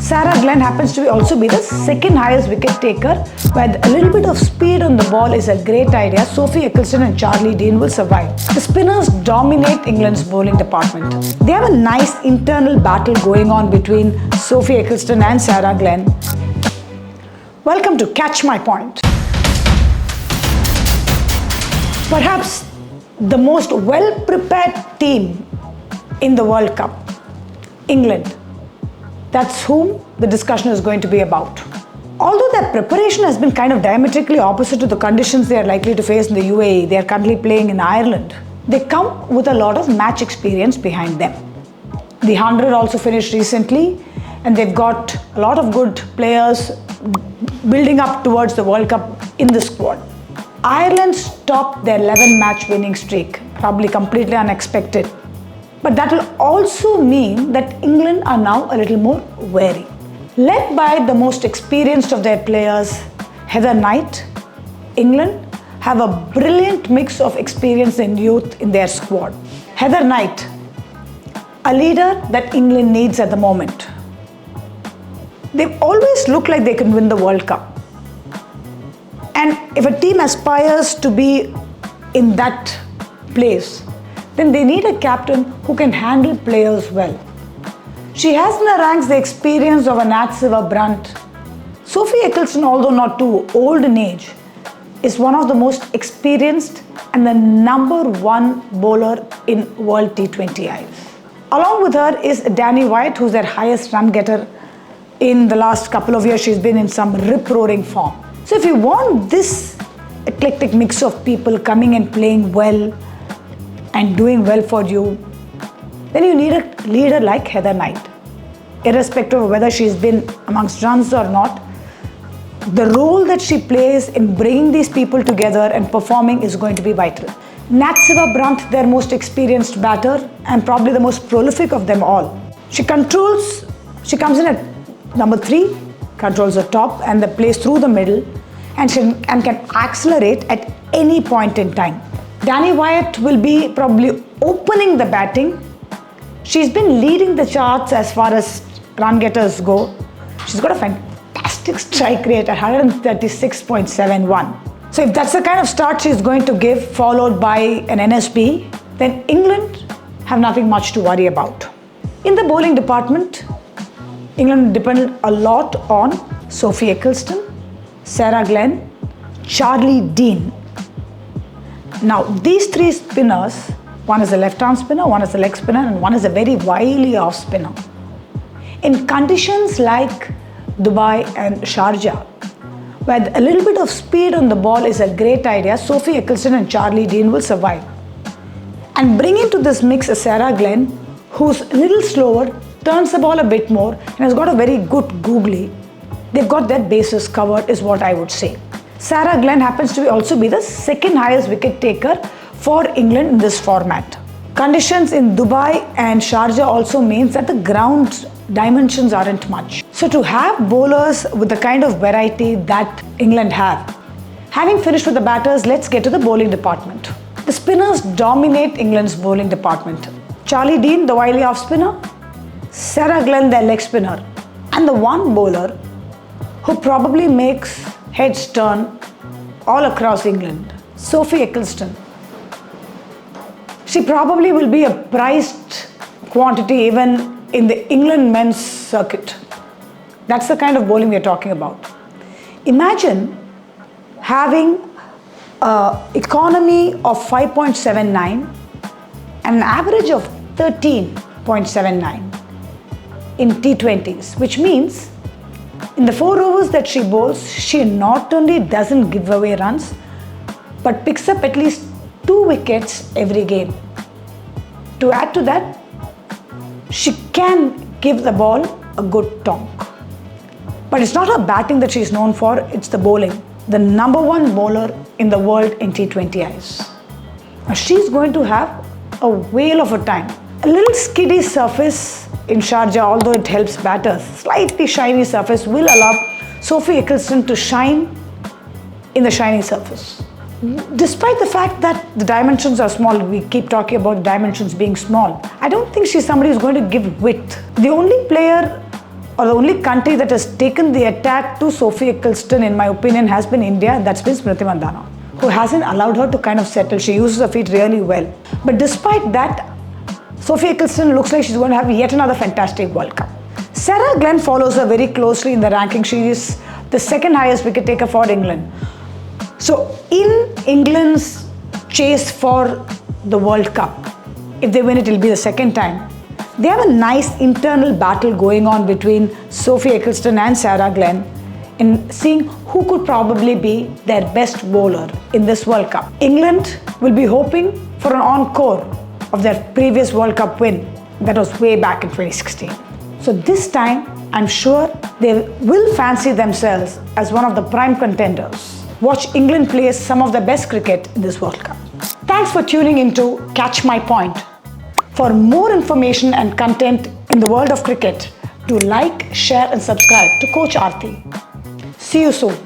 Sarah Glenn happens to also be the second highest wicket taker, where a little bit of speed on the ball is a great idea. Sophie, Eccelstone and Charlie Dean will survive. The spinners dominate England's bowling department. They have a nice internal battle going on between Sophie Eccelstone and Sarah Glenn. Welcome to Catch My Point. Perhaps the most well-prepared team in the World Cup, England. That's whom the discussion is going to be about. Although their preparation has been kind of diametrically opposite to the conditions they are likely to face in the UAE, they are currently playing in Ireland. They come with a lot of match experience behind them. The 100 also finished recently, and they've got a lot of good players building up towards the World Cup in the squad. Ireland stopped their 11-match winning streak, probably completely unexpected. But that will also mean that England are now a little more wary. Led by the most experienced of their players, Heather Knight, England have a brilliant mix of experience and youth in their squad. Heather Knight, a leader that England needs at the moment. They've always looked like they can win the World Cup. And if a team aspires to be in that place, then they need a captain who can handle players well. She has in her ranks the experience of a Nat Brunt. Sophie Eccelstone, although not too old in age, is one of the most experienced and the #1 bowler in World T20Is. Along with her is Danni Wyatt, who's their highest run getter. In the last couple of years, she's been in some rip-roaring form. So if you want this eclectic mix of people coming and playing well and doing well for you, then you need a leader like Heather Knight. Irrespective of whether she's been amongst runs or not, the role that she plays in bringing these people together and performing is going to be vital. Nat Brunt, their most experienced batter and probably the most prolific of them all. She comes in at number 3, controls the top and the plays through the middle, and can accelerate at any point in time. Danni Wyatt will be probably opening the batting. She's been leading the charts as far as run getters go. She's got a fantastic strike rate at 136.71. So if that's the kind of start she's going to give, followed by an NSB, then England have nothing much to worry about. In the bowling department, England depended a lot on Sophie Eccelstone, Sarah Glenn, Charlie Dean. Now, these 3 spinners, one is a left-arm spinner, one is a leg spinner, and one is a very wily off spinner. In conditions like Dubai and Sharjah, where a little bit of speed on the ball is a great idea, Sophie Eccelstone and Charlie Dean will survive. And bring into this mix a Sarah Glenn, who's a little slower, turns the ball a bit more, and has got a very good googly. They've got their bases covered, is what I would say. Sarah Glenn happens to also be the second highest wicket taker for England in this format. Conditions in Dubai and Sharjah also means that the ground dimensions aren't much. So to have bowlers with the kind of variety that England have. Having finished with the batters, let's get to the bowling department. The spinners dominate England's bowling department. Charlie Dean, the wily off spinner, Sarah Glenn, their leg spinner, and the one bowler who probably makes heads turn all across England, Sophie Eccelstone. She probably will be a prized quantity even in the England men's circuit. That's the kind of bowling we're talking about. Imagine having an economy of 5.79 and an average of 13.79 in T20s, which means in the 4 overs that she bowls, she not only doesn't give away runs, but picks up at least 2 wickets every game. To add to that, she can give the ball a good tonk. But it's not her batting that she's known for, it's the bowling. The #1 bowler in the world in T20Is. Now she's going to have a whale of a time. A little skiddy surface in Sharjah, although it helps batters, slightly shiny surface will allow Sophie Eccelstone to shine in the shiny surface. Despite the fact that the dimensions are small, we keep talking about dimensions being small, I don't think she's somebody who's going to give width. The only player or the only country that has taken the attack to Sophie Eccelstone, in my opinion, has been India. That's been Smriti Mandhana, who hasn't allowed her to kind of settle. She uses her feet really well. But despite that, Sophie Eccelstone looks like she's going to have yet another fantastic World Cup. Sarah Glenn follows her very closely in the ranking. She is the second highest wicket taker for England. So in England's chase for the World Cup, if they win it, it'll be the second time. They have a nice internal battle going on between Sophie Eccelstone and Sarah Glenn in seeing who could probably be their best bowler in this World Cup. England will be hoping for an encore of their previous World Cup win that was way back in 2016. So this time, I'm sure they will fancy themselves as one of the prime contenders. Watch England play some of the best cricket in this World Cup. Thanks for tuning in to Catch My Point. For more information and content in the world of cricket, do like, share and subscribe to Coach Aarti. See you soon.